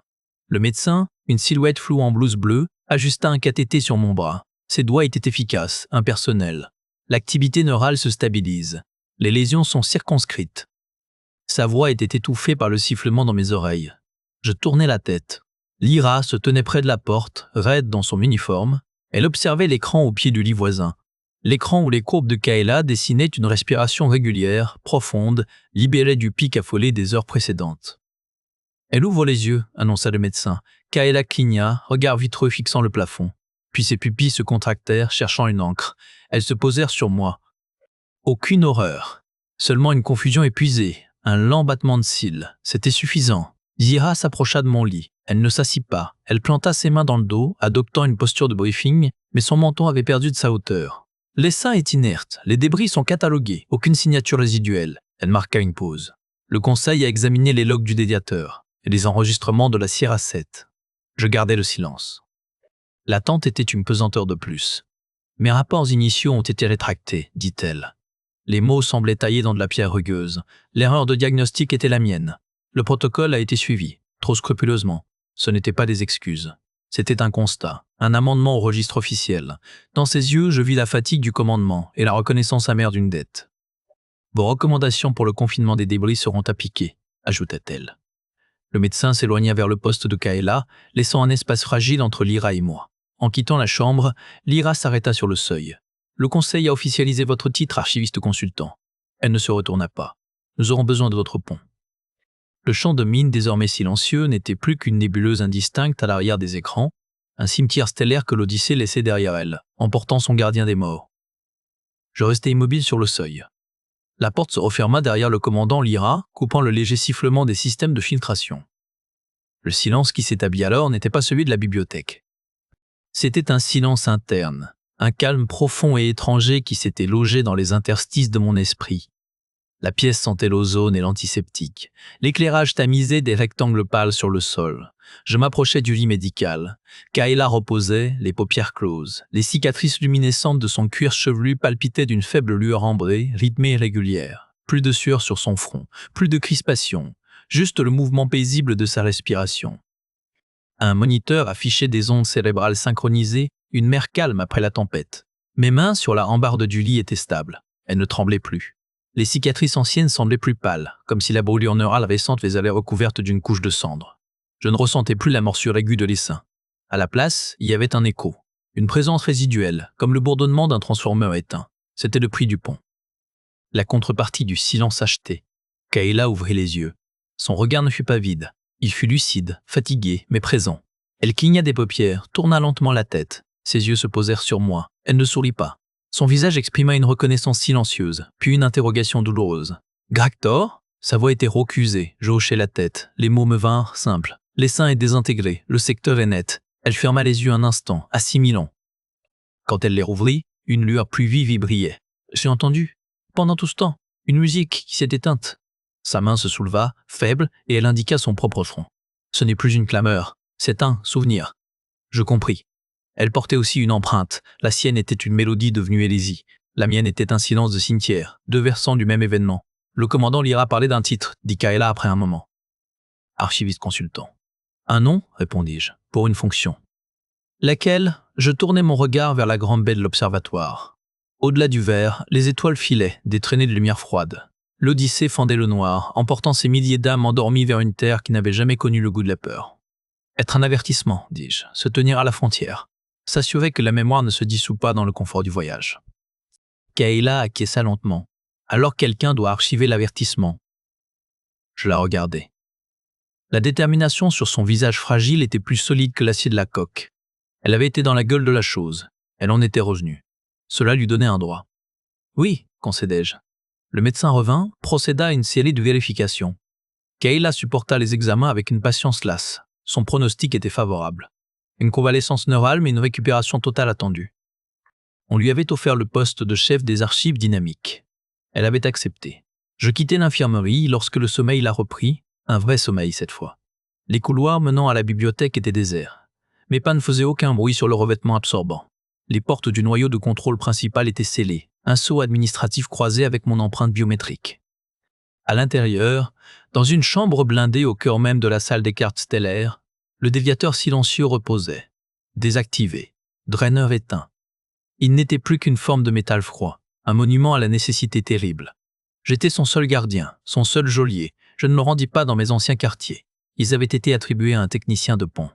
S1: Le médecin, une silhouette floue en blouse bleue, ajusta un cathéter sur mon bras. Ses doigts étaient efficaces, impersonnels. L'activité neurale se stabilise. Les lésions sont circonscrites. Sa voix était étouffée par le sifflement dans mes oreilles. Je tournai la tête. Lyra se tenait près de la porte, raide dans son uniforme. Elle observait l'écran au pied du lit voisin. L'écran où les courbes de Kayla dessinaient une respiration régulière, profonde, libérée du pic affolé des heures précédentes. Elle ouvre les yeux, annonça le médecin. Kayla cligna, regard vitreux fixant le plafond. Puis ses pupilles se contractèrent, cherchant une encre. Elles se posèrent sur moi. Aucune horreur. Seulement une confusion épuisée, un lent battement de cils. C'était suffisant. Lyra s'approcha de mon lit. Elle ne s'assit pas. Elle planta ses mains dans le dos, adoptant une posture de briefing, mais son menton avait perdu de sa hauteur. L'essaim est inerte, les débris sont catalogués, aucune signature résiduelle. Elle marqua une pause. Le conseil a examiné les logs du dédiateur et les enregistrements de la Sierra 7. Je gardai le silence. L'attente était une pesanteur de plus. Mes rapports initiaux ont été rétractés, dit-elle. Les mots semblaient taillés dans de la pierre rugueuse. L'erreur de diagnostic était la mienne. Le protocole a été suivi, trop scrupuleusement. Ce n'était pas des excuses. C'était un constat, un amendement au registre officiel. Dans ses yeux, je vis la fatigue du commandement et la reconnaissance amère d'une dette. Vos recommandations pour le confinement des débris seront appliquées, ajouta-t-elle. Le médecin s'éloigna vers le poste de Kayla, laissant un espace fragile entre Lyra et moi. En quittant la chambre, Lyra s'arrêta sur le seuil. Le conseil a officialisé votre titre, archiviste consultant. Elle ne se retourna pas. Nous aurons besoin de votre pont. Le champ de mine, désormais silencieux, n'était plus qu'une nébuleuse indistincte à l'arrière des écrans, un cimetière stellaire que l'Odyssée laissait derrière elle, emportant son gardien des morts. Je restai immobile sur le seuil. La porte se referma derrière le commandant Lyra, coupant le léger sifflement des systèmes de filtration. Le silence qui s'établit alors n'était pas celui de la bibliothèque. C'était un silence interne, un calme profond et étranger qui s'était logé dans les interstices de mon esprit. La pièce sentait l'ozone et l'antiseptique. L'éclairage tamisait des rectangles pâles sur le sol. Je m'approchais du lit médical. Kayla reposait, les paupières closes. Les cicatrices luminescentes de son cuir chevelu palpitaient d'une faible lueur ambrée, rythmée et régulière. Plus de sueur sur son front, plus de crispation, juste le mouvement paisible de sa respiration. Un moniteur affichait des ondes cérébrales synchronisées, une mer calme après la tempête. Mes mains sur la rambarde du lit étaient stables. Elles ne tremblaient plus. Les cicatrices anciennes semblaient plus pâles, comme si la brûlure neurale récente les avait recouvertes d'une couche de cendre. Je ne ressentais plus la morsure aiguë de l'essaim. À la place, il y avait un écho, une présence résiduelle, comme le bourdonnement d'un transformeur éteint. C'était le prix du pont. La contrepartie du silence acheté. Kayla ouvrit les yeux. Son regard ne fut pas vide. Il fut lucide, fatigué, mais présent. Elle cligna des paupières, tourna lentement la tête. Ses yeux se posèrent sur moi. Elle ne sourit pas. Son visage exprima une reconnaissance silencieuse, puis une interrogation douloureuse. « Gractor ?» Sa voix était rauque-usée, je hochai la tête. Les mots me vinrent simples. L'essaim est désintégré, le secteur est net. Elle ferma les yeux un instant, assimilant. Quand elle les rouvrit, une lueur plus vive y brillait. J'ai entendu, pendant tout ce temps, une musique qui s'est éteinte. Sa main se souleva, faible, et elle indiqua son propre front. Ce n'est plus une clameur, c'est un souvenir. Je compris. Elle portait aussi une empreinte. La sienne était une mélodie devenue hérésie. La mienne était un silence de cimetière, deux versants du même événement. Le commandant Lyra parlait d'un titre, dit Kayla après un moment. Archiviste consultant. Un nom, répondis-je, pour une fonction. Laquelle? Je tournai mon regard vers la grande baie de l'observatoire. Au-delà du verre, les étoiles filaient, des traînées de lumière froide. L'Odyssée fendait le noir, emportant ces milliers d'âmes endormies vers une terre qui n'avait jamais connu le goût de la peur. Être un avertissement, dis-je, se tenir à la frontière. S'assurer que la mémoire ne se dissout pas dans le confort du voyage. Kayla acquiesça lentement. Alors quelqu'un doit archiver l'avertissement. Je la regardais. La détermination sur son visage fragile était plus solide que l'acier de la coque. Elle avait été dans la gueule de la chose. Elle en était revenue. Cela lui donnait un droit. Oui, concédai-je. Le médecin revint, procéda à une série de vérifications. Kayla supporta les examens avec une patience lasse. Son pronostic était favorable. Une convalescence neurale mais une récupération totale attendue. On lui avait offert le poste de chef des archives dynamiques. Elle avait accepté. Je quittai l'infirmerie lorsque le sommeil la reprit, un vrai sommeil cette fois. Les couloirs menant à la bibliothèque étaient déserts. Mes pas ne faisaient aucun bruit sur le revêtement absorbant. Les portes du noyau de contrôle principal étaient scellées, un sceau administratif croisé avec mon empreinte biométrique. À l'intérieur, dans une chambre blindée au cœur même de la salle des cartes stellaires, le déviateur silencieux reposait, désactivé, draineur éteint. Il n'était plus qu'une forme de métal froid, un monument à la nécessité terrible. J'étais son seul gardien, son seul geôlier. Je ne me rendis pas dans mes anciens quartiers. Ils avaient été attribués à un technicien de pont.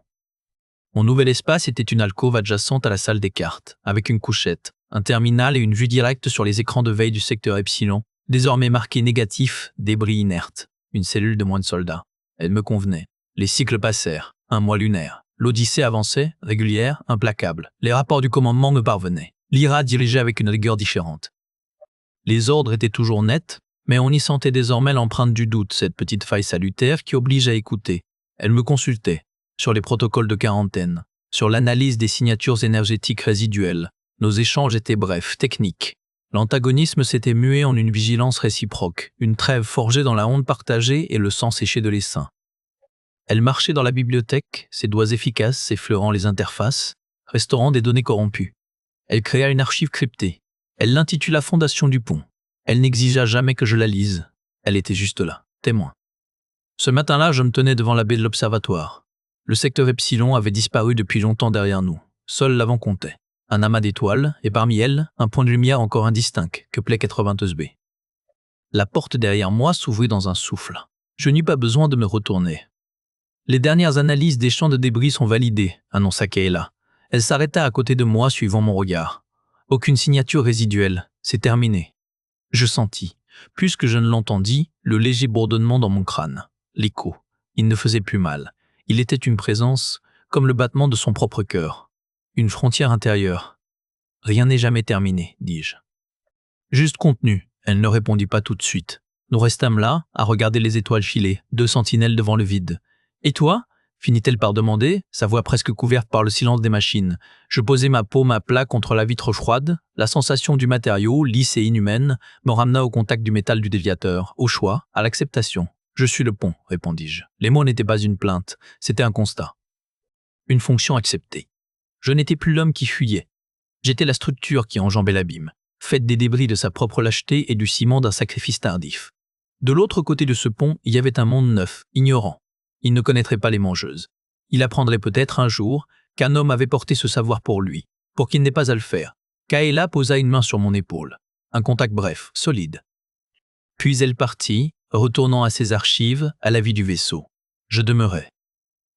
S1: Mon nouvel espace était une alcôve adjacente à la salle des cartes, avec une couchette, un terminal et une vue directe sur les écrans de veille du secteur Epsilon, désormais marqués négatifs, débris inertes, une cellule de moins de soldats. Elle me convenait. Les cycles passèrent, un mois lunaire. L'Odyssée avançait, régulière, implacable. Les rapports du commandement me parvenaient. Lyra dirigeait avec une rigueur différente. Les ordres étaient toujours nets, mais on y sentait désormais l'empreinte du doute, cette petite faille salutaire qui oblige à écouter. Elle me consultait sur les protocoles de quarantaine, sur l'analyse des signatures énergétiques résiduelles. Nos échanges étaient brefs, techniques. L'antagonisme s'était mué en une vigilance réciproque, une trêve forgée dans la honte partagée et le sang séché de l'essaim. Elle marchait dans la bibliothèque, ses doigts efficaces effleurant les interfaces, restaurant des données corrompues. Elle créa une archive cryptée. Elle l'intitula Fondation du Pont. Elle n'exigea jamais que je la lise. Elle était juste là, témoin. Ce matin-là, je me tenais devant la baie de l'observatoire. Le secteur Epsilon avait disparu depuis longtemps derrière nous. Seul l'avant comptait. Un amas d'étoiles, et parmi elles, un point de lumière encore indistinct, que plaît 82B. La porte derrière moi s'ouvrit dans un souffle. Je n'eus pas besoin de me retourner. Les dernières analyses des champs de débris sont validées, annonça Kayla. Elle s'arrêta à côté de moi, suivant mon regard. Aucune signature résiduelle, c'est terminé. Je sentis, plus que je ne l'entendis, le léger bourdonnement dans mon crâne. L'écho. Il ne faisait plus mal. Il était une présence, comme le battement de son propre cœur. Une frontière intérieure. Rien n'est jamais terminé, dis-je. Juste contenu, elle ne répondit pas tout de suite. Nous restâmes là, à regarder les étoiles filer, 2 sentinelles devant le vide. Et toi ? Finit-elle par demander, sa voix presque couverte par le silence des machines. Je posai ma paume à plat contre la vitre froide. La sensation du matériau, lisse et inhumaine, me ramena au contact du métal du déviateur, au choix, à l'acceptation. « Je suis le pont », répondis-je. Les mots n'étaient pas une plainte, c'était un constat. Une fonction acceptée. Je n'étais plus l'homme qui fuyait. J'étais la structure qui enjambait l'abîme, faite des débris de sa propre lâcheté et du ciment d'un sacrifice tardif. De l'autre côté de ce pont, il y avait un monde neuf, ignorant. Il ne connaîtrait pas les mangeuses. Il apprendrait peut-être un jour qu'un homme avait porté ce savoir pour lui, pour qu'il n'ait pas à le faire. Kayla posa une main sur mon épaule. Un contact bref, solide. Puis elle partit, retournant à ses archives, à la vie du vaisseau. Je demeurai.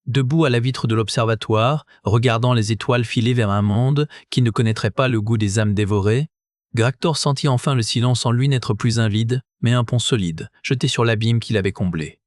S1: Debout à la vitre de l'observatoire, regardant les étoiles filer vers un monde qui ne connaîtrait pas le goût des âmes dévorées, Gractor sentit enfin le silence en lui n'être plus un vide, mais un pont solide, jeté sur l'abîme qu'il avait comblé.